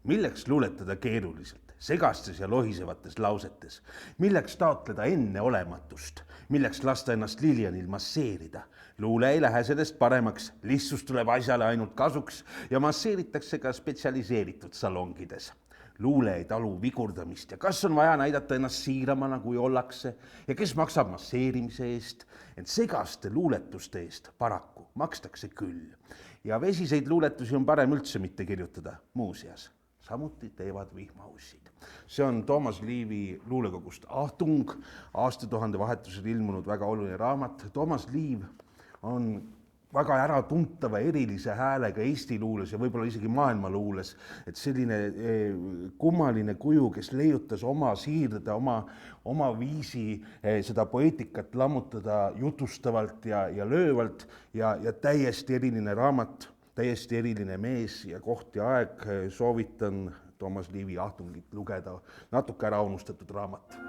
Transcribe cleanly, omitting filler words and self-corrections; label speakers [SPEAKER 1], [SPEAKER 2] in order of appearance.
[SPEAKER 1] Milleks luuletada keeruliselt, segastes ja lohisevates lausetes? Milleks taotleda enneolematust? Milleks lasta ennast Lilianil masseerida? Luule ei lähe sellest paremaks, lihtsus tuleb asjale ainult kasuks ja masseeritakse ka spetsialiseeritud salongides. Luule ei talu vigurdamist ja kas on vaja näidata ennast siiramana, kui ollakse ja kes maksab masseerimise eest, ent segaste luuletuste eest paraku makstakse küll. Ja vesiseid luuletusi on parem üldse mitte kirjutada muuseas. Samuti teevad vihmaussid. See on Toomas Liivi luulekogust Ahtung, aastatuhande vahetusel ilmunud väga oluline raamat. Toomas Liiv on väga äratuntava erilise häälega Eesti luules ja võib-olla isegi maailma luules, et selline kummaline kuju, kes leiutas oma siirde, oma viisi seda poeetikat lammutada jutustavalt ja löövalt ja täiesti eriline raamat, täiesti eriline mees ja koht ja aeg. Soovitan Toomas Liivi Ahtungit lugeda, natuke ära unustatud raamat.